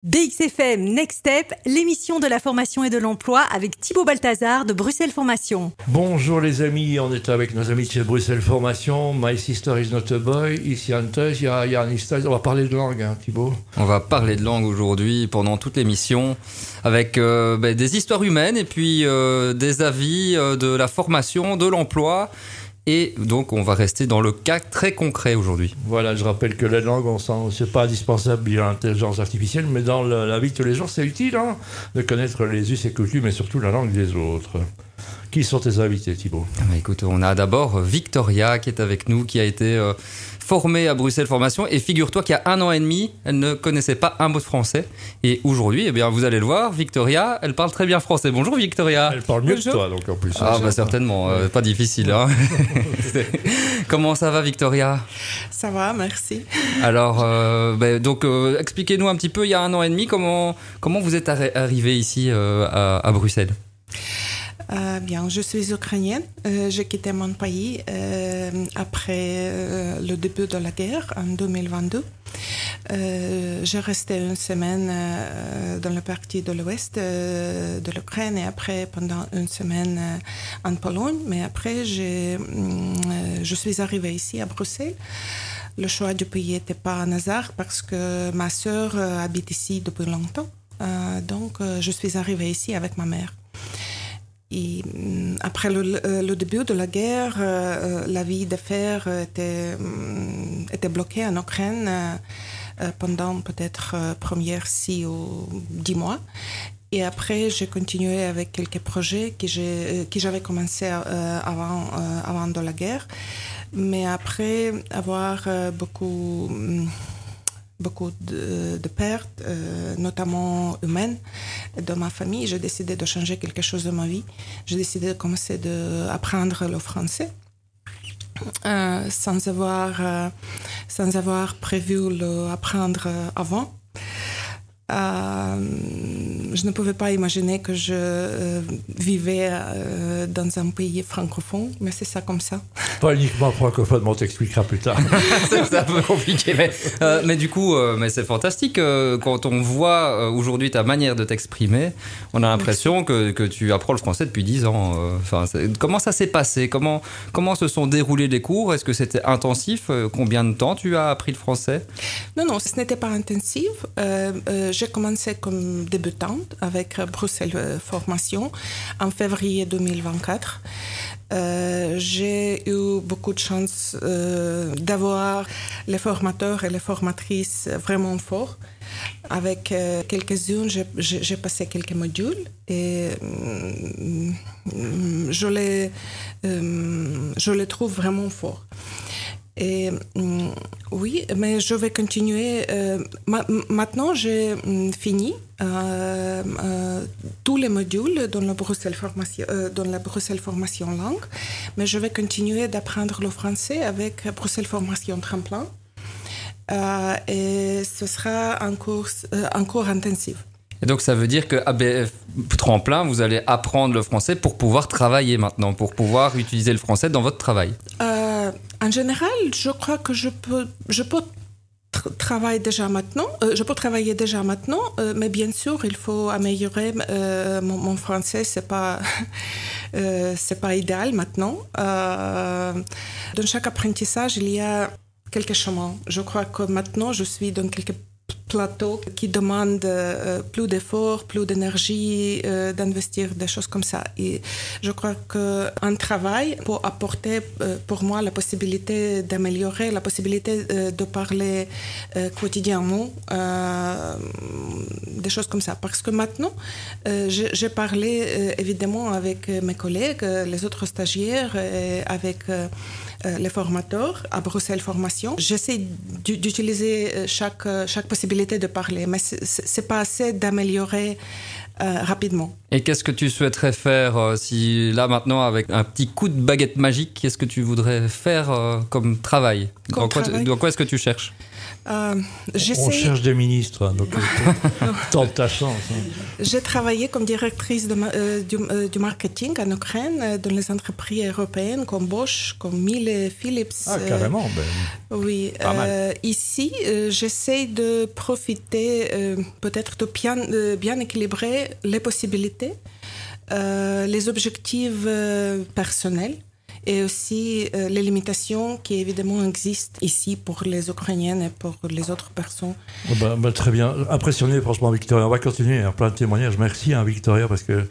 BXFM Next Step, l'émission de la formation et de l'emploi avec Thibaut Balthazar de Bruxelles Formation. Bonjour les amis, on est avec nos amis de chez Bruxelles Formation. My sister is not a boy, ici Antes, il y a une histoire. On va parler de langue, hein, Thibaut. On va parler de langue aujourd'hui pendant toute l'émission avec des histoires humaines et puis des avis de la formation, de l'emploi. Et donc, on va rester dans le cas très concret aujourd'hui. Voilà, je rappelle que la langue, c'est pas indispensable à l'intelligence artificielle, mais dans la vie de tous les jours, c'est utile de connaître les us et coutumes, mais surtout la langue des autres. Qui sont tes invités, Thibaut ? Écoute, on a d'abord Victoria qui est avec nous, qui a été formée à Bruxelles Formation. Et figure-toi qu'il y a 1 an et demi, elle ne connaissait pas un mot de français. Et aujourd'hui, vous allez le voir, Victoria, elle parle très bien français. Bonjour Victoria. Elle parle mieux que toi, donc en plus. Certainement, pas difficile. Hein. Comment ça va, Victoria ? Ça va, merci. Alors, expliquez-nous un petit peu, il y a 1 an et demi, comment vous êtes arrivée ici à Bruxelles ? Je suis ukrainienne. J'ai quitté mon pays après le début de la guerre en 2022. J'ai resté 1 semaine dans le partie de l'ouest de l'Ukraine et après pendant 1 semaine en Pologne. Mais après, je suis arrivée ici à Bruxelles. Le choix du pays n'était pas un hasard parce que ma sœur habite ici depuis longtemps. Donc, je suis arrivée ici avec ma mère. Et après le début de la guerre, la vie d'affaires était bloquée en Ukraine pendant peut-être premières 6 ou 10 mois. Et après, j'ai continué avec quelques projets que j'avais commencé avant de la guerre. Mais après avoir beaucoup de pertes, notamment humaines, dans ma famille. J'ai décidé de changer quelque chose de ma vie. J'ai décidé de commencer à apprendre le français sans avoir prévu l'apprendre avant. Je ne pouvais pas imaginer que je vivais dans un pays francophone, mais c'est ça comme ça. Pas uniquement francophone, on t'expliquera plus tard. C'est un peu compliqué, mais du coup, c'est fantastique. Quand on voit aujourd'hui ta manière de t'exprimer, on a l'impression que tu apprends le français depuis 10 ans. Comment ça s'est passé ? Comment se sont déroulés les cours ? Est-ce que c'était intensif ? Combien de temps tu as appris le français ? Non, ce n'était pas intensif. J'ai commencé comme débutante avec Bruxelles Formation en février 2024. J'ai eu beaucoup de chance d'avoir les formateurs et les formatrices vraiment forts. Avec quelques-unes, j'ai passé quelques modules et je les trouve vraiment forts. Et oui, mais je vais continuer. Maintenant, j'ai fini tous les modules dans la Bruxelles Formation langue, mais je vais continuer d'apprendre le français avec Bruxelles Formation Tremplin. Et ce sera un cours intensif. Et donc, ça veut dire que ABF Tremplin, vous allez apprendre le français pour pouvoir travailler maintenant, pour pouvoir utiliser le français dans votre travail. En général, je crois que je peux travailler déjà maintenant. Je peux travailler déjà maintenant, mais bien sûr, il faut améliorer mon français. C'est pas idéal maintenant. Dans chaque apprentissage, il y a quelques chemins. Je crois que maintenant, je suis dans quelques plateaux qui demandent plus d'efforts, plus d'énergie, d'investir des choses comme ça. Et je crois qu'un travail peut apporter pour moi la possibilité d'améliorer, la possibilité de parler quotidiennement, des choses comme ça. Parce que maintenant, j'ai parlé évidemment avec mes collègues, les autres stagiaires, avec les formateurs à Bruxelles Formation. J'essaie d'utiliser chaque possibilité de parler, mais c'est pas assez d'améliorer rapidement. Et qu'est-ce que tu souhaiterais faire si là maintenant avec un petit coup de baguette magique, qu'est-ce que tu voudrais faire comme travail ? Dans quoi est-ce que tu cherches ? On cherche des ministres, hein, donc tente ta chance. Hein. J'ai travaillé comme directrice du marketing en Ukraine dans les entreprises européennes comme Bosch, comme Miele et Philips. Ah, carrément. Oui. Ici, j'essaie de profiter, peut-être de bien équilibrer les possibilités, les objectifs personnels. Et aussi les limitations qui évidemment existent ici pour les Ukrainiennes et pour les autres personnes. Très bien. Impressionné franchement Victoria. On va continuer, plein de témoignages. Merci Victoria, parce qu'il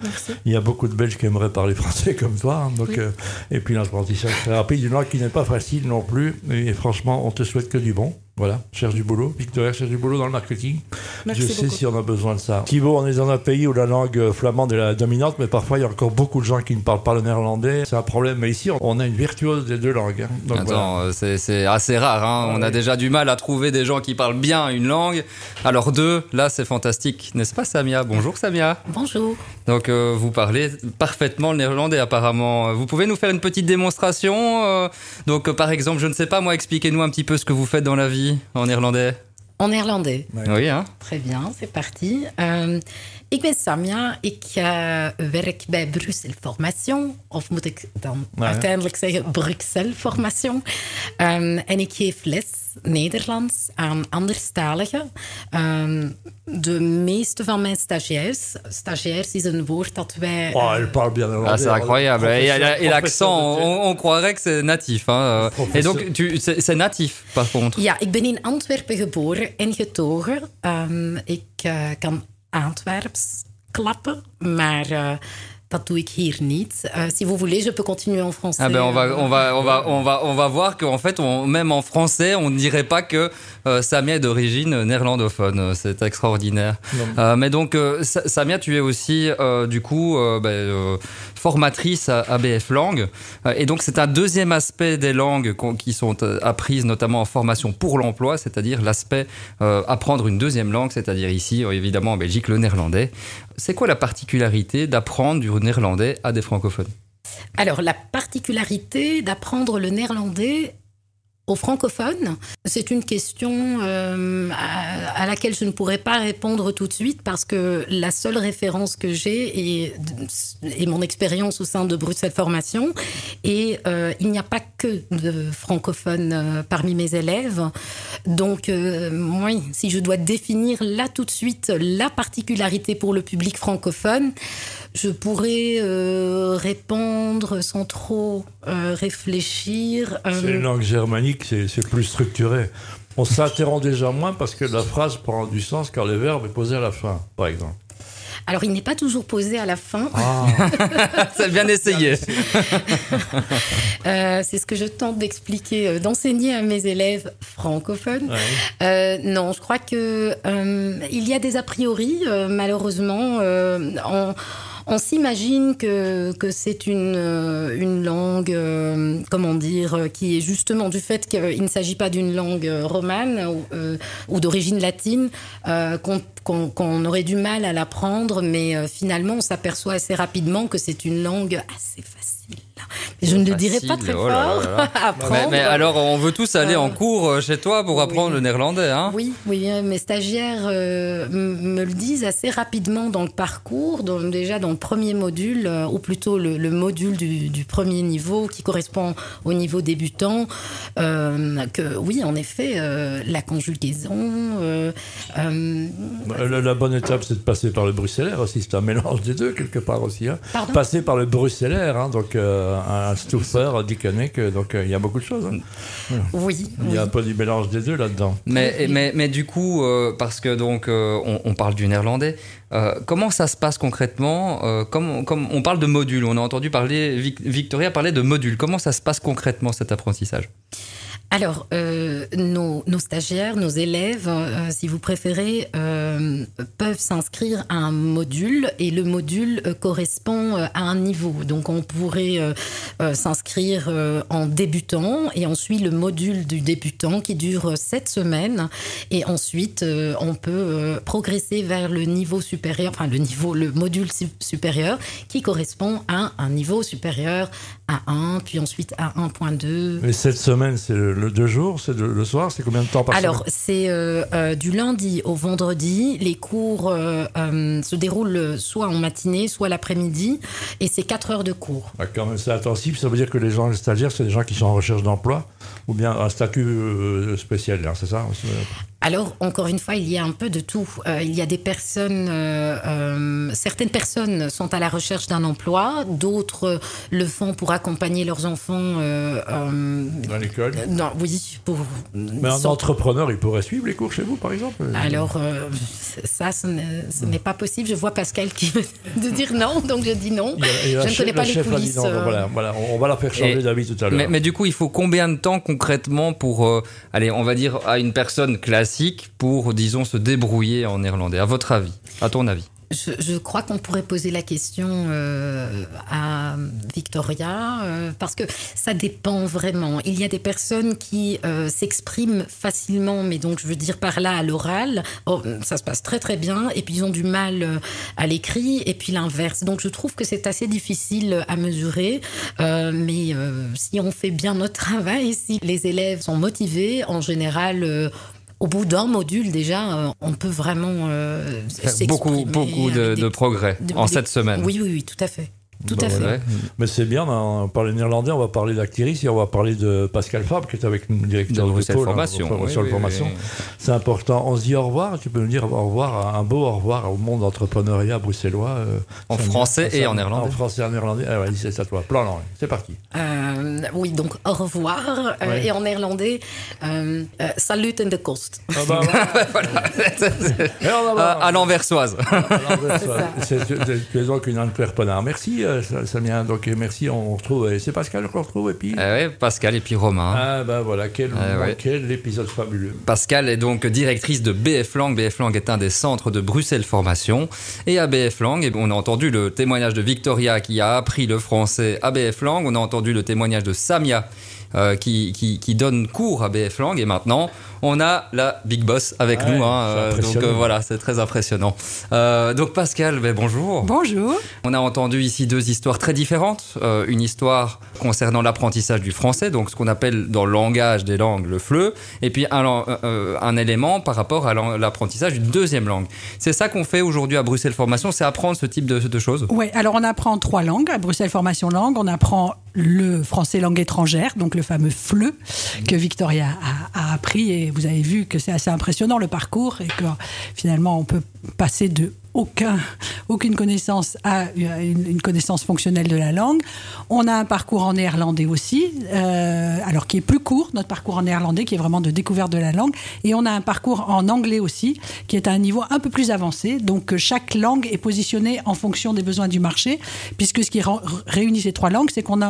y a beaucoup de Belges qui aimeraient parler français comme toi. Hein, donc, et puis l'apprentissage très rapide, une langue qui n'est pas facile non plus. Et franchement, on te souhaite que du bon. Voilà, cherche du boulot. Victoria cherche du boulot dans le marketing. Merci Je sais beaucoup. si on a besoin de ça. Thibaut, on est dans un pays où la langue flamande est la dominante, mais parfois il y a encore beaucoup de gens qui ne parlent pas le néerlandais. C'est un problème, mais ici on a une virtuose des deux langues. Hein. Donc, attends, c'est assez rare. Hein. On a déjà du mal à trouver des gens qui parlent bien une langue. Alors deux, là c'est fantastique, n'est-ce pas Samia? Bonjour Samia. Bonjour. Donc vous parlez parfaitement le néerlandais apparemment. Vous pouvez nous faire une petite démonstration donc par exemple, je ne sais pas moi, expliquez-nous un petit peu ce que vous faites dans la vie en néerlandais. En néerlandais? Oui, hein. Très bien, c'est parti. Ik ben Samia, ik werk bij Brussel Formation, of moet ik dan uiteindelijk zeggen Bruxelles Formation. En ik geef les Nederlands aan anderstaligen. De meeste van mijn stagiaires is een woord dat wij... Oh, elle parle bien néerlandais. Ah, c'est incroyable. Et l'accent, on croirait que c'est natif. Hein. Et donc, c'est natif, par contre. Ja, ik ben in Antwerpen geboren en getogen. Ik kan Antwerps klappen, maar dat doe ik hier niet. Si vous voulez, je peux continuer en français. Ah ben on va voir qu'en fait, même en français, on ne dirait pas que Samia est d'origine néerlandophone. C'est extraordinaire. Mais donc, Samia, tu es aussi, du coup, formatrice à BF Langue. Et donc, c'est un deuxième aspect des langues qui sont apprises, notamment en formation pour l'emploi, c'est-à-dire l'aspect apprendre une deuxième langue, c'est-à-dire ici, évidemment, en Belgique, le néerlandais. C'est quoi la particularité d'apprendre du néerlandais à des francophones? Alors, la particularité d'apprendre le néerlandais aux francophones, c'est une question à laquelle je ne pourrais pas répondre tout de suite parce que la seule référence que j'ai est mon expérience au sein de Bruxelles Formation et il n'y a pas que de francophones parmi mes élèves. Donc, oui, si je dois définir là tout de suite la particularité pour le public francophone, je pourrais répondre sans trop réfléchir. C'est une langue germanique, c'est plus structuré. On s'interrompt déjà moins parce que la phrase prend du sens quand le verbe est posé à la fin, par exemple. Alors, il n'est pas toujours posé à la fin. Ah. C'est bien essayé. C'est ce que je tente d'expliquer, d'enseigner à mes élèves francophones. Ouais. Non, je crois que il y a des a priori, malheureusement. On s'imagine que c'est une langue, comment dire, qui est justement du fait qu'il ne s'agit pas d'une langue romane ou d'origine latine, qu'on aurait du mal à l'apprendre, mais finalement on s'aperçoit assez rapidement que c'est une langue assez facile. Je ne le dirai pas très fort à apprendre. Mais alors, on veut tous aller en cours chez toi pour apprendre le néerlandais, hein? Oui, mes stagiaires me le disent assez rapidement dans le parcours, déjà dans le premier module, ou plutôt le module du premier niveau qui correspond au niveau débutant, que oui, en effet, la conjugaison... La bonne étape, c'est de passer par le bruxellaire aussi, c'est un mélange des deux quelque part aussi. Hein. Passer par le bruxellaire, hein, donc... un stuffer, Dickeneck, donc il y a beaucoup de choses. Hein. Oui. Il y a un peu du mélange des deux là-dedans. Mais du coup, parce que donc on parle du néerlandais, comment ça se passe concrètement? Comme on parle de modules, on a entendu parler, Victoria parlait de modules. Comment ça se passe concrètement cet apprentissage? Alors, nos stagiaires, nos élèves, si vous préférez, peuvent s'inscrire à un module et le module correspond à un niveau. Donc, on pourrait s'inscrire en débutant et ensuite le module du débutant qui dure 7 semaines et ensuite on peut progresser vers le niveau supérieur, enfin le module supérieur, qui correspond à un niveau supérieur à 1, puis ensuite à 1.2. Et cette semaine, c'est le 2 jours, c'est le soir, c'est combien de temps par semaine? Alors, c'est du lundi au vendredi. Les cours se déroulent soit en matinée, soit l'après-midi, et c'est 4 heures de cours. Ah, quand même, c'est intensif. Ça veut dire que les gens stagiaires, c'est des gens qui sont en recherche d'emploi ou bien un statut spécial, c'est ça? Alors, encore une fois, il y a un peu de tout. Il y a des personnes, certaines personnes sont à la recherche d'un emploi, d'autres le font pour accompagner leurs enfants. Dans l'école? Non, oui. Mais un entrepreneur, il pourrait suivre les cours chez vous, par exemple? Alors, ça, ce n'est pas possible. Je vois Pascal qui veut de dire non, donc je dis non. Je ne connais pas les coulisses. Voilà, on va la faire changer d'avis tout à l'heure. Mais du coup, il faut combien de temps concrètement pour, allez, on va dire, à une personne classique pour, disons, se débrouiller en néerlandais, à votre avis, à ton avis? Je crois qu'on pourrait poser la question à Victoria, parce que ça dépend vraiment. Il y a des personnes qui s'expriment facilement, mais donc je veux dire par là à l'oral, ça se passe très très bien, et puis ils ont du mal à l'écrit, et puis l'inverse. Donc je trouve que c'est assez difficile à mesurer, mais si on fait bien notre travail, si les élèves sont motivés, en général... Au bout d'un module, déjà, on peut vraiment faire beaucoup de progrès en cette semaine. Oui, tout à fait. Tout à fait. Ouais. Mais c'est bien, on parle néerlandais, on va parler d'Actiris et on va parler de Pascal Fabre qui est avec nous, directeur de Bruxelles pôle, Formation. Formation. C'est important. On se dit au revoir, tu peux nous dire au revoir, un beau au revoir au monde d'entrepreneuriat bruxellois. En français et en néerlandais. En français et en néerlandais. Ah ouais, c'est à toi. Plan langue. C'est parti. Oui, donc au revoir. Et en néerlandais, salut en de kost. Ah bah, voilà. À l'anversoise. Tu es donc une entrepreneur. Merci. Samia, donc merci, on retrouve, c'est Pascal qu'on retrouve, et puis... oui, Pascal et puis Romain. Ah ben voilà, quel épisode fabuleux. Pascal est donc directrice de BF Langue. BF Langue est un des centres de Bruxelles Formation. Et à BF Langue, on a entendu le témoignage de Victoria qui a appris le français à BF Langue. On a entendu le témoignage de Samia qui donne cours à BF Langue. Et maintenant, on a la Big Boss avec nous. Donc voilà, c'est très impressionnant. Donc Pascal, bonjour. Bonjour. On a entendu ici 2 histoires très différentes. Une histoire concernant l'apprentissage du français, donc ce qu'on appelle dans le langage des langues le FLE, et puis un élément par rapport à l'apprentissage d'une deuxième langue. C'est ça qu'on fait aujourd'hui à Bruxelles Formation, c'est apprendre ce type de choses? Oui, alors on apprend 3 langues à Bruxelles Formation Langue. On apprend le français langue étrangère, donc le fameux FLE que Victoria a appris, et vous avez vu que c'est assez impressionnant le parcours, et que finalement on peut passer de aucune connaissance à une connaissance fonctionnelle de la langue. On a un parcours en néerlandais aussi, alors qui est plus court, notre parcours en néerlandais, qui est vraiment de découverte de la langue. Et on a un parcours en anglais aussi, qui est à un niveau un peu plus avancé. Donc chaque langue est positionnée en fonction des besoins du marché, puisque ce qui réunit ces 3 langues, c'est qu'on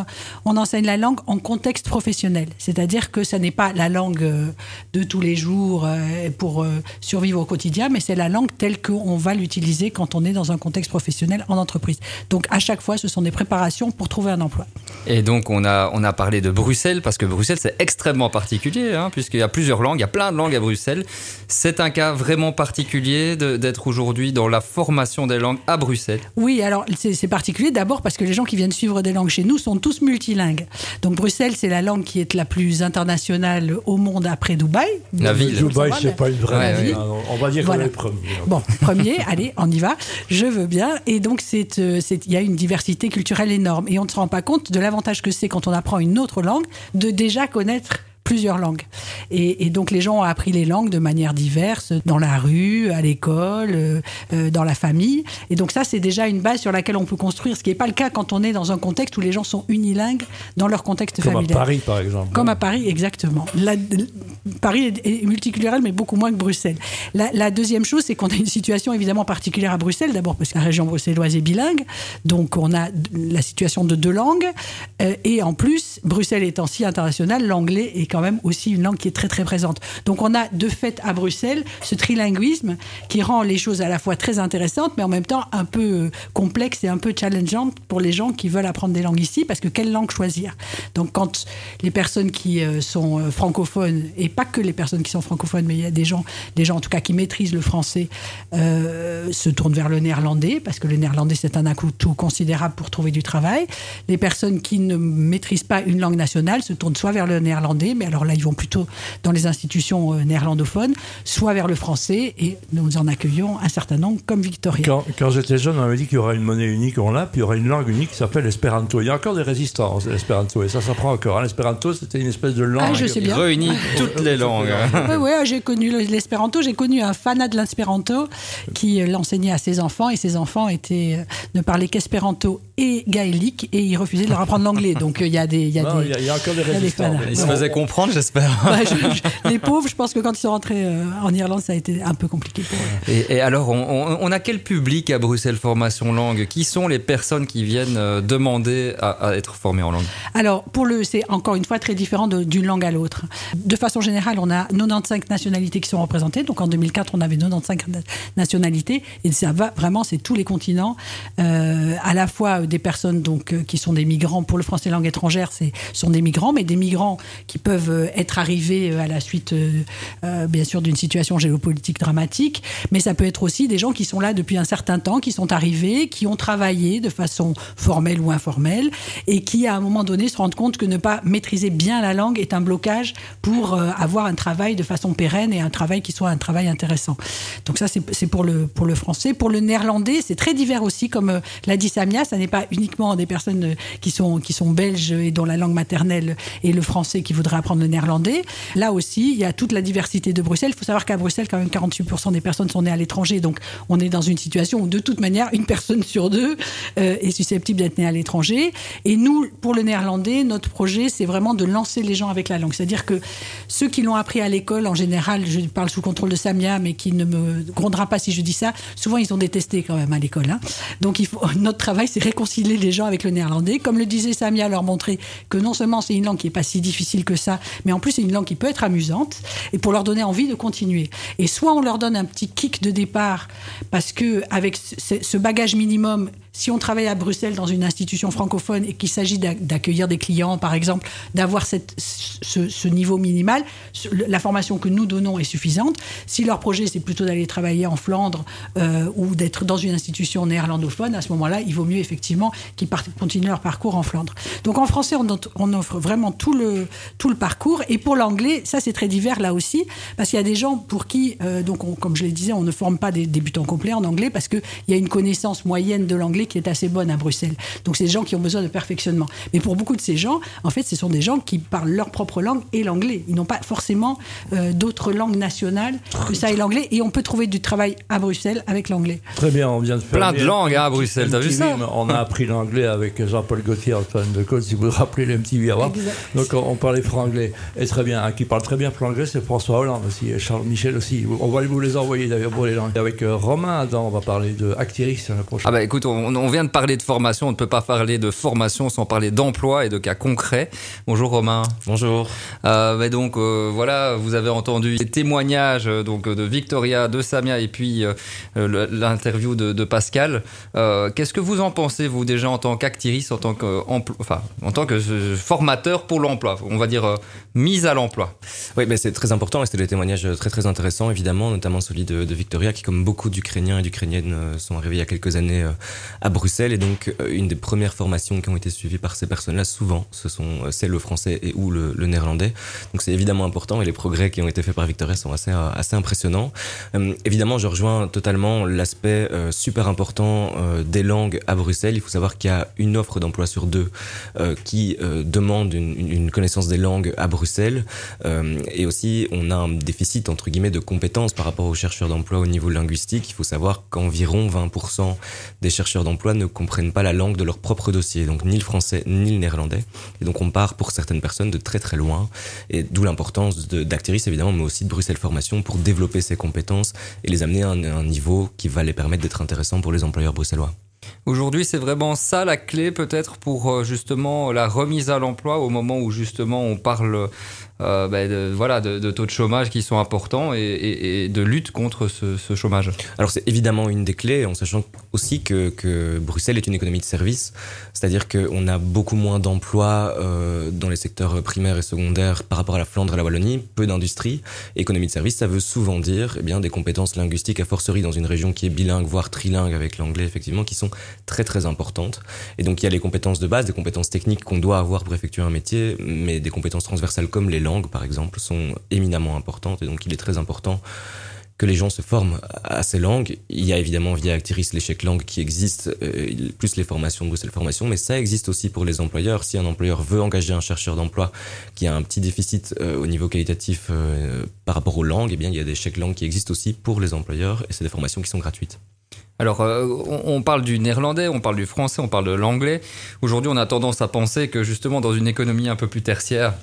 enseigne la langue en contexte professionnel. C'est-à-dire que ça n'est pas la langue de tous les jours pour survivre au quotidien, mais c'est la langue telle qu'on va l'utiliser quand on est dans un contexte professionnel en entreprise. Donc à chaque fois, ce sont des préparations pour trouver un emploi. Et donc on a parlé de Bruxelles, parce que Bruxelles c'est extrêmement particulier, puisqu'il y a plusieurs langues, il y a plein de langues à Bruxelles. C'est un cas vraiment particulier d'être aujourd'hui dans la formation des langues à Bruxelles. Oui, alors c'est particulier d'abord parce que les gens qui viennent suivre des langues chez nous sont tous multilingues. Donc Bruxelles, c'est la langue qui est la plus internationale au monde après Dubaï. La ville. Dubaï, c'est pas une vraie ville. On va dire qu'on est premier. Bon, premier, allez, on y va, je veux bien. Et donc, il y a une diversité culturelle énorme. Et on ne se rend pas compte de l'avantage que c'est, quand on apprend une autre langue, de déjà connaître plusieurs langues. Et donc, les gens ont appris les langues de manière diverse, dans la rue, à l'école, dans la famille. Et donc, ça, c'est déjà une base sur laquelle on peut construire, ce qui n'est pas le cas quand on est dans un contexte où les gens sont unilingues dans leur contexte familial. Comme à Paris, par exemple. Comme à Paris, exactement. Paris est multiculturel, mais beaucoup moins que Bruxelles. La deuxième chose, c'est qu'on a une situation évidemment particulière à Bruxelles, d'abord parce que la région bruxelloise est bilingue, donc on a la situation de 2 langues, et en plus, Bruxelles étant si internationale, l'anglais est quand même aussi une langue qui est très très présente. Donc on a de fait à Bruxelles ce trilinguisme qui rend les choses à la fois très intéressantes, mais en même temps un peu complexes et un peu challengeantes pour les gens qui veulent apprendre des langues ici, parce que quelle langue choisir? Donc quand les personnes qui sont francophones, et pas que les personnes qui sont francophones, mais il y a des gens en tout cas qui maîtrisent le français, se tournent vers le néerlandais, parce que le néerlandais, c'est un atout considérable pour trouver du travail. Les personnes qui ne maîtrisent pas une langue nationale se tournent soit vers le néerlandais, mais alors là, ils vont plutôt dans les institutions néerlandophones, soit vers le français, et nous en accueillons un certain nombre, comme Victoria. Quand j'étais jeune, on m'avait dit qu'il y aura une monnaie unique, on l'a, puis il y aura une langue unique qui s'appelle l'espéranto. Il y a encore des résistants à l'espéranto, et ça s'apprend encore. L'espéranto, c'était une espèce de langue qui réunit toutes les langues. Oui, j'ai connu l'espéranto. J'ai connu un fanat de l'espéranto qui l'enseignait à ses enfants, et ses enfants ne parlaient qu'espéranto et gaélique, et ils refusaient de leur apprendre l'anglais. Donc il y a encore des résistants. Ils se faisaient comprendre, j'espère. Les pauvres, je pense que quand ils sont rentrés en Irlande, ça a été un peu compliqué pour eux. Et alors, on a quel public à Bruxelles Formation Langue? Qui sont les personnes qui viennent demander à être formées en langue? Alors, c'est encore une fois très différent d'une langue à l'autre. De façon générale, on a 95 nationalités qui sont représentées. Donc en 2004, on avait 95 nationalités. Et ça va vraiment, c'est tous les continents. À la fois des personnes qui sont des migrants. Pour le français langue étrangère, sont des migrants, mais des migrants qui peuvent être arrivés à la suite, bien sûr, d'une situation géopolitique dramatique. Mais ça peut être aussi des gens qui sont là depuis un certain temps, qui sont arrivés, qui ont travaillé de façon formelle ou informelle, et qui, à un moment donné, se rendent compte que ne pas maîtriser bien la langue est un blocage pour avoir un travail de façon pérenne et un travail qui soit un travail intéressant. Donc ça, c'est pour le français. Pour le néerlandais, c'est très divers aussi, comme l'a dit Samia, ça n'est pas uniquement des personnes qui sont belges et dont la langue maternelle est le français qui voudraient apprendre le néerlandais. Là aussi, il y a toute la diversité de Bruxelles. Il faut savoir qu'à Bruxelles, quand même, 48% des personnes sont nées à l'étranger. Donc, on est dans une situation où, de toute manière, une personne sur deux est susceptible d'être née à l'étranger. Et nous, pour le néerlandais, notre projet, c'est vraiment de lancer les gens avec la langue. C'est-à-dire que ceux qui l'ont appris à l'école, en général, je parle sous contrôle de Samia, mais qui ne me grondera pas si je dis ça, souvent, ils ont détesté quand même à l'école. Hein. Donc, notre travail, c'est réconcilier les gens avec le néerlandais. Comme le disait Samia, leur montrer que non seulement c'est une langue qui n'est pas si difficile que ça, mais en plus, c'est une langue qui peut être amusante, et pour leur donner envie de continuer. Et soit on leur donne un petit kick de départ, parce qu'avec ce bagage minimum, si on travaille à Bruxelles dans une institution francophone et qu'il s'agit d'accueillir des clients, par exemple, d'avoir ce niveau minimal, la formation que nous donnons est suffisante. Si leur projet, c'est plutôt d'aller travailler en Flandre ou d'être dans une institution néerlandophone, à ce moment-là, il vaut mieux effectivement qu'ils continuent leur parcours en Flandre. Donc en français, on offre vraiment tout le parcours. Et pour l'anglais, ça c'est très divers là aussi, parce qu'il y a des gens pour qui, comme je le disais, on ne forme pas des débutants complets en anglais, parce qu'il y a une connaissance moyenne de l'anglais qui est assez bonne à Bruxelles. Donc c'est des gens qui ont besoin de perfectionnement. Mais pour beaucoup de ces gens, en fait, ce sont des gens qui parlent leur propre langue et l'anglais. Ils n'ont pas forcément d'autres langues nationales que ça et l'anglais. Et on peut trouver du travail à Bruxelles avec l'anglais. Très bien, on vient de faire plein de langues à Bruxelles, t'as vu ça? On a appris l'anglais avec Jean-Paul Gaultier, Antoine Decaune, si vous vous rappelez les MTV avant. Donc on parlait franglais. Et très bien, qui parle très bien franglais, c'est François Hollande aussi, et Charles Michel aussi. On va vous les envoyer d'ailleurs pour les langues. Avec Romain Adam, on va parler de Actiris la prochaine. Ah bah écoute, on vient de parler de formation, on ne peut pas parler de formation sans parler d'emploi et de cas concrets. Bonjour Romain. Bonjour. Donc voilà, vous avez entendu les témoignages de Victoria, de Samia et puis l'interview de Pascal. Qu'est-ce que vous en pensez, vous, déjà en tant qu'Actiris, en tant que formateur pour l'emploi, on va dire mise à l'emploi? Oui, mais c'est très important et c'était des témoignages très très intéressants, évidemment, notamment celui de Victoria, qui, comme beaucoup d'Ukrainiens et d'Ukrainiennes, sont arrivés il y a quelques années à Bruxelles. Et donc, une des premières formations qui ont été suivies par ces personnes-là, souvent, c'est le français et ou le néerlandais. Donc, c'est évidemment important et les progrès qui ont été faits par Victoria sont assez impressionnants. Évidemment, je rejoins totalement l'aspect super important des langues à Bruxelles. Il faut savoir qu'il y a une offre d'emploi sur deux qui demande une connaissance des langues à Bruxelles. Et aussi, on a un déficit, entre guillemets, de compétences par rapport aux chercheurs d'emploi au niveau linguistique. Il faut savoir qu'environ 20% des chercheurs d'emploi ne comprennent pas la langue de leur propre dossier, donc ni le français ni le néerlandais. Et donc on part pour certaines personnes de très très loin, et d'où l'importance d'Actiris évidemment, mais aussi de Bruxelles Formation pour développer ces compétences et les amener à un niveau qui va les permettre d'être intéressants pour les employeurs bruxellois. Aujourd'hui, c'est vraiment ça la clé peut-être pour justement la remise à l'emploi au moment où justement on parle de taux de chômage qui sont importants et de lutte contre ce chômage. Alors c'est évidemment une des clés, en sachant aussi que Bruxelles est une économie de service, c'est-à-dire qu'on a beaucoup moins d'emplois dans les secteurs primaires et secondaires par rapport à la Flandre et la Wallonie, peu d'industrie. Économie de service, ça veut souvent dire des compétences linguistiques, a fortiori dans une région qui est bilingue, voire trilingue avec l'anglais, effectivement, qui sont très très importantes. Et donc il y a les compétences de base, des compétences techniques qu'on doit avoir pour effectuer un métier, mais des compétences transversales comme les langues, par exemple, sont éminemment importantes. Et donc il est très important que les gens se forment à ces langues. Il y a évidemment via Actiris les chèques langues qui existent, plus les formations de Bruxelles Formation, mais ça existe aussi pour les employeurs. Si un employeur veut engager un chercheur d'emploi qui a un petit déficit au niveau qualitatif par rapport aux langues, il y a des chèques langues qui existent aussi pour les employeurs et c'est des formations qui sont gratuites. Alors, on parle du néerlandais, on parle du français, on parle de l'anglais. Aujourd'hui, on a tendance à penser que justement dans une économie un peu plus tertiaire,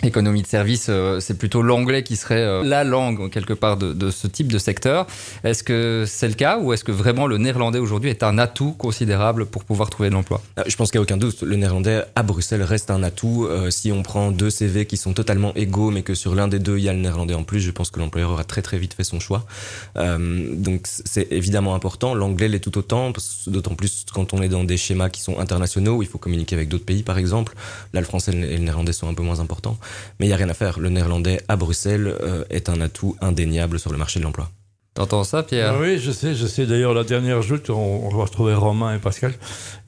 économie de service, c'est plutôt l'anglais qui serait la langue quelque part de ce type de secteur. Est-ce que c'est le cas ou est-ce que vraiment le néerlandais aujourd'hui est un atout considérable pour pouvoir trouver de l'emploi ? Je pense qu'il n'y a aucun doute. Le néerlandais à Bruxelles reste un atout. Si on prend 2 CV qui sont totalement égaux mais que sur l'un des 2 il y a le néerlandais en plus, je pense que l'employeur aura très très vite fait son choix. Donc c'est évidemment important. L'anglais l'est tout autant, d'autant plus quand on est dans des schémas qui sont internationaux où il faut communiquer avec d'autres pays par exemple. Là le français et le néerlandais sont un peu moins importants. Mais il n'y a rien à faire. Le néerlandais à Bruxelles est un atout indéniable sur le marché de l'emploi. T'entends ça, Pierre ? Oui, je sais. D'ailleurs, la dernière joute, on va retrouver Romain et Pascal.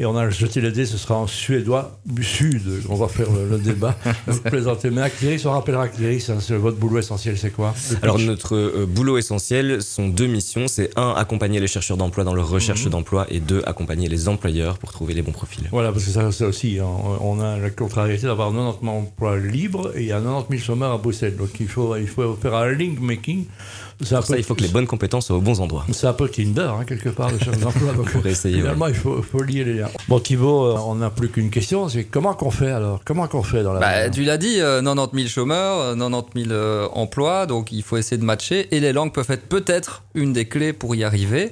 Et on a jeté l'idée, ce sera en suédois du Sud. On va faire le débat. Vous plaisantez. Mais Actiris, on rappellera Actiris, c'est votre boulot essentiel, c'est quoi ? Alors, notre boulot essentiel sont 2 missions. C'est 1, accompagner les chercheurs d'emploi dans leur recherche d'emploi et 2, accompagner les employeurs pour trouver les bons profils. Voilà, parce que ça aussi, on a la contrariété d'avoir 90 000 emplois libres et il y a 90 000 chômeurs à Bruxelles. Donc, il faut faire un link making. Pour ça, il faut que les bonnes compétences soient aux bons endroits. C'est un peu Tinder, quelque part, le chercheur d'emploi. Donc, pour essayer, finalement, il faut lier les liens. Bon, Thibaut, on n'a plus qu'une question, c'est comment qu'on fait alors ? Comment qu'on fait dans la... Tu l'as dit, 90 000 chômeurs, 90 000 emplois, donc il faut essayer de matcher. Et les langues peuvent être peut-être une des clés pour y arriver.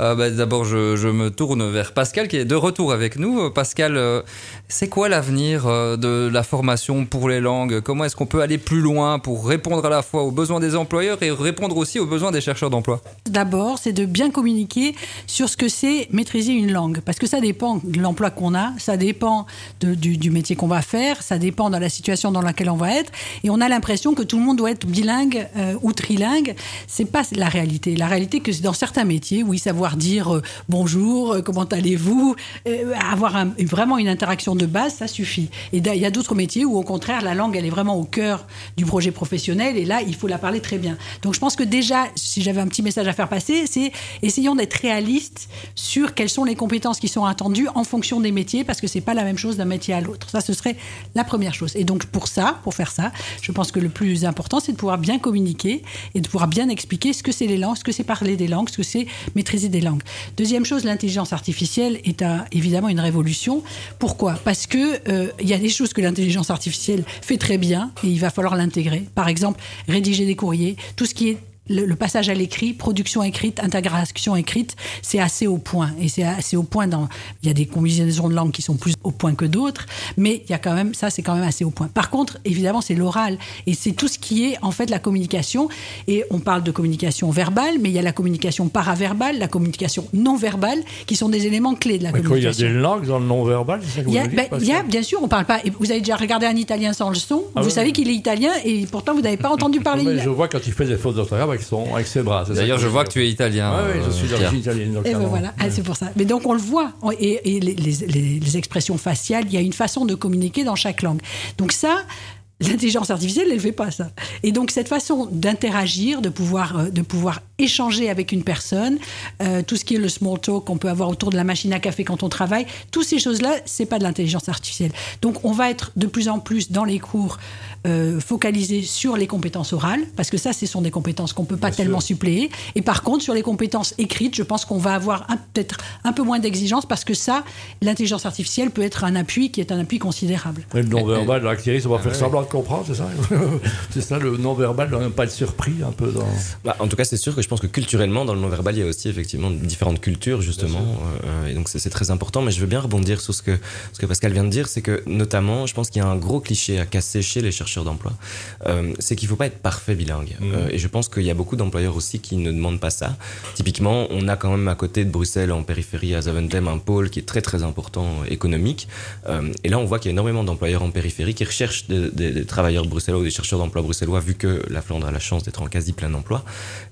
D'abord, je me tourne vers Pascal, qui est de retour avec nous. Pascal, c'est quoi l'avenir de la formation pour les langues ? Comment est-ce qu'on peut aller plus loin pour répondre à la fois aux besoins des employeurs et répondre aussi aux besoins des chercheurs d'emploi ? D'abord, c'est de bien communiquer sur ce que c'est maîtriser une langue. Parce que ça dépend de l'emploi qu'on a, ça dépend du métier qu'on va faire, ça dépend de la situation dans laquelle on va être. Et on a l'impression que tout le monde doit être bilingue ou trilingue. C'est pas la réalité. La réalité, que c'est dans certains métiers, oui, savoir dire bonjour, comment allez-vous, avoir vraiment une interaction de base, ça suffit. Et il y a d'autres métiers où, au contraire, la langue, elle est vraiment au cœur du projet professionnel. Et là, il faut la parler très bien. Donc, je pense que déjà, si j'avais un petit message à faire passer, c'est essayons d'être réalistes sur quelles sont les compétences qui sont attendues en fonction des métiers, parce que c'est pas la même chose d'un métier à l'autre. Ça, ce serait la première chose. Et donc, pour faire ça, je pense que le plus important, c'est de pouvoir bien communiquer et de pouvoir bien expliquer ce que c'est les langues, ce que c'est parler des langues, ce que c'est maîtriser des langues. Deuxième chose, l'intelligence artificielle est évidemment une révolution. Pourquoi ? Parce que il y a des choses que l'intelligence artificielle fait très bien et il va falloir l'intégrer. Par exemple, rédiger des courriers, tout ce qui est le passage à l'écrit, production écrite, intégration écrite, c'est assez au point. Et c'est assez au point il y a des combinaisons de langues qui sont plus au point que d'autres, mais il y a quand même, ça c'est quand même assez au point. Par contre, évidemment, c'est l'oral. Et c'est tout ce qui est, en fait, la communication. Et on parle de communication verbale, mais il y a la communication paraverbale, la communication non verbale, qui sont des éléments clés de la communication. Il y a des langues dans le non verbal, c'est ça que vous dites ? Il y a, bien sûr, on parle pas. Vous avez déjà regardé un Italien sans le son, vous savez qu'il est italien, et pourtant vous n'avez pas entendu parler. Je vois quand il fait des fautes d'orthographe avec ses bras. D'ailleurs, je vois que tu es italien. Oui, je suis d'origine italienne. Et voilà, c'est pour ça. Mais donc, on le voit. Et les expressions faciales, il y a une façon de communiquer dans chaque langue. Donc ça, l'intelligence artificielle, elle ne fait pas ça. Et donc, cette façon d'interagir, de pouvoir échanger avec une personne, tout ce qui est le small talk qu'on peut avoir autour de la machine à café quand on travaille, toutes ces choses-là, c'est pas de l'intelligence artificielle. Donc, on va être de plus en plus dans les cours focalisés sur les compétences orales, parce que ça, ce sont des compétences qu'on ne peut pas tellement suppléer. Et par contre, sur les compétences écrites, je pense qu'on va avoir peut-être un peu moins d'exigence, parce que ça, l'intelligence artificielle peut être un appui qui est un appui considérable. Et le non-verbal, Actiris, on va faire semblant de comprendre, c'est ça? C'est ça, le non-verbal, ne pas être surpris un peu dans... En tout cas, c'est sûr que je pense que culturellement, dans le non-verbal, il y a aussi effectivement différentes cultures, justement. Et donc, c'est très important. Mais je veux bien rebondir sur ce que Pascal vient de dire. C'est que, notamment, je pense qu'il y a un gros cliché à casser chez les chercheurs d'emploi. C'est qu'il ne faut pas être parfait bilingue. Et je pense qu'il y a beaucoup d'employeurs aussi qui ne demandent pas ça. Typiquement, on a quand même à côté de Bruxelles, en périphérie, à Zaventem, un pôle qui est très, très important économique. Et là, on voit qu'il y a énormément d'employeurs en périphérie qui recherchent des travailleurs bruxellois ou des chercheurs d'emploi bruxellois, vu que la Flandre a la chance d'être en quasi plein emploi.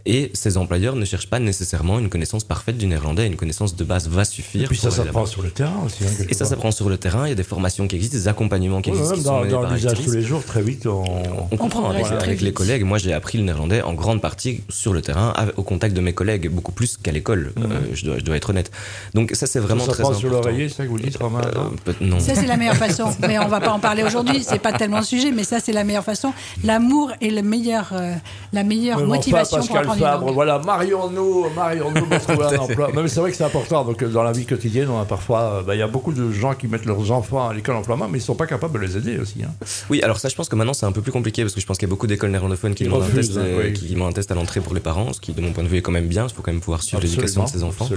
Et ces employeurs ne cherchent pas nécessairement une connaissance parfaite du néerlandais. Une connaissance de base va suffire. Et puis ça s'apprend sur le terrain aussi. Et ça s'apprend sur le terrain. Il y a des formations qui existent, des accompagnements qui existent. Qui dans l'usage tous les jours, très vite, on comprend avec les collègues. Moi, j'ai appris le néerlandais en grande partie sur le terrain, au contact de mes collègues, beaucoup plus qu'à l'école. Je dois être honnête. Donc ça, c'est vraiment très important. Ça sur l'oreiller, c'est ça que vous dites, Romain? Non. Ça, c'est la meilleure façon. Mais on ne va pas en parler aujourd'hui. C'est pas tellement le sujet, mais ça, c'est la meilleure façon. L'amour est la meilleure motivation pour apprendre une langue. Voilà, marions-nous pour trouver un emploi. Mais c'est vrai que c'est important. Donc, dans la vie quotidienne, on a parfois, il y a beaucoup de gens qui mettent leurs enfants à l'école emploi, mais ils ne sont pas capables de les aider aussi. Hein. Oui, alors ça, je pense que maintenant, c'est un peu plus compliqué parce que je pense qu'il y a beaucoup d'écoles néerlandophones qui demandent un test à l'entrée pour les parents, ce qui, de mon point de vue, est quand même bien. Il faut quand même pouvoir suivre l'éducation de ses enfants.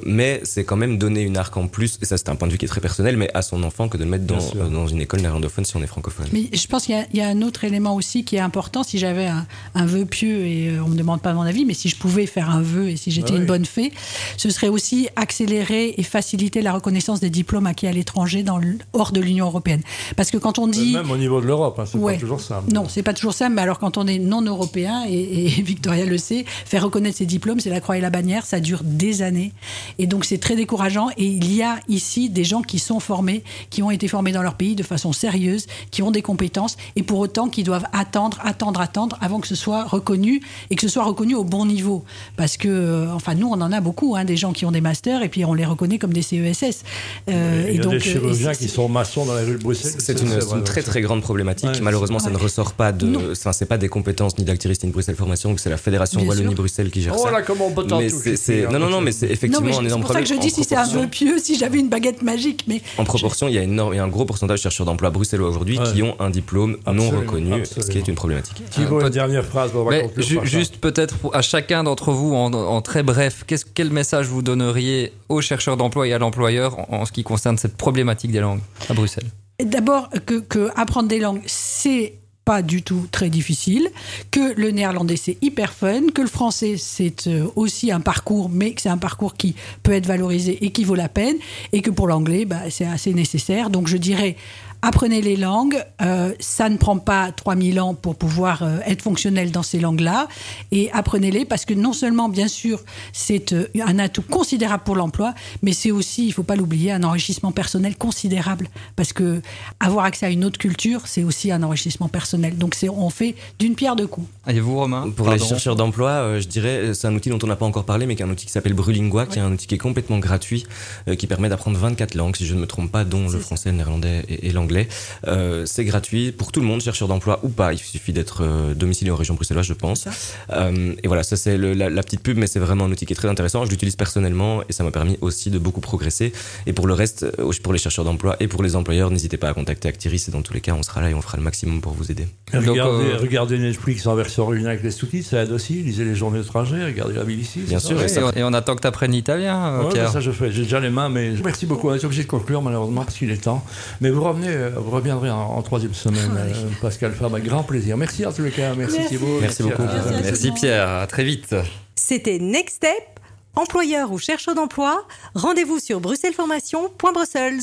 Mais c'est quand même donner une arc en plus, et ça, c'est un point de vue qui est très personnel, mais à son enfant que de le mettre dans une école néerlandophone si on est francophone. Mais je pense qu'il y a un autre élément aussi qui est important. Si j'avais un vœu pieux, et on ne me demande pas mon avis, mais si je pouvais faire un vœu et si j'étais une bonne fée, ce serait aussi accélérer et faciliter la reconnaissance des diplômes acquis à l'étranger hors de l'Union européenne. Parce que quand on dit... Même au niveau de l'Europe, c'est pas toujours simple. Non, c'est pas toujours simple, mais alors quand on est non européen, et Victoria le sait, faire reconnaître ses diplômes, c'est la croix et la bannière, ça dure des années. Et donc c'est très décourageant. Et il y a ici des gens qui sont formés, qui ont été formés dans leur pays de façon sérieuse, qui ont des compétences, et pour autant qui doivent attendre avant que ce soit reconnu, et que ce soit reconnu au bon niveau. Parce que, nous, on en a beaucoup, des gens qui ont des masters, et puis on les reconnaît comme des CESS. Il y a des chirurgiens qui sont maçons dans les rues de Bruxelles. C'est une très très grande problématique. Malheureusement, ça ne ressort pas c'est pas des compétences ni d'Actiris ni de Bruxelles Formation, c'est la Fédération Wallonie-Bruxelles qui gère ça. Oh là, comment on peut t'en toucher. Non, mais c'est effectivement un énorme problème. C'est pour ça que je dis si c'est un vœu pieux, si j'avais une baguette magique. Mais en proportion, il y a un gros pourcentage de chercheurs d'emploi bruxellois aujourd'hui qui ont un diplôme non reconnu, ce qui est une problématique. Thibaut, une dernière phrase. Juste peut-être à chacun d'entre vous, en très bref, quel message vous donneriez aux chercheurs d'emploi et à l'employeur en ce qui concerne cette problématique des langues à Bruxelles? D'abord, que apprendre des langues, c'est pas du tout très difficile, que le néerlandais c'est hyper fun, que le français c'est aussi un parcours, mais que c'est un parcours qui peut être valorisé et qui vaut la peine, et que pour l'anglais c'est assez nécessaire. Donc je dirais apprenez les langues, ça ne prend pas 3000 ans pour pouvoir être fonctionnel dans ces langues-là, et apprenez-les parce que non seulement, bien sûr, c'est un atout considérable pour l'emploi, mais c'est aussi, il ne faut pas l'oublier, un enrichissement personnel considérable, parce que avoir accès à une autre culture, c'est aussi un enrichissement personnel. Donc on fait d'une pierre deux coups. Et vous, Romain? Pour les chercheurs d'emploi, je dirais, c'est un outil dont on n'a pas encore parlé, mais qui est un outil qui s'appelle Brulingua, qui est un outil qui est complètement gratuit, qui permet d'apprendre 24 langues, si je ne me trompe pas, dont le français, le néerlandais et l'anglais. C'est gratuit pour tout le monde, chercheur d'emploi ou pas. Il suffit d'être domicilié en région bruxelloise, je pense. Et voilà, ça c'est la petite pub, mais c'est vraiment un outil qui est très intéressant. Je l'utilise personnellement et ça m'a permis aussi de beaucoup progresser. Et pour le reste, pour les chercheurs d'emploi et pour les employeurs, n'hésitez pas à contacter Actiris. Et dans tous les cas, on sera là et on fera le maximum pour vous aider. Regardez Netflix en version originale avec les sous-titres, ça aide aussi. Lisez les journaux étrangers, regardez la BBC. Bien sûr. Et on attend que tu apprennes l'italien, Pierre. Ça je fais. J'ai déjà les mains, mais merci beaucoup. On est obligé de conclure malheureusement parce qu'il est temps. Mais vous reviendrez en troisième semaine, Pascal Fabre, avec grand plaisir. Merci en tous les cas. Merci Thibaut. Merci beaucoup. Merci Pierre. À très vite. C'était Next Step. Employeur ou chercheur d'emploi, rendez-vous sur bruxelleformation.brussels.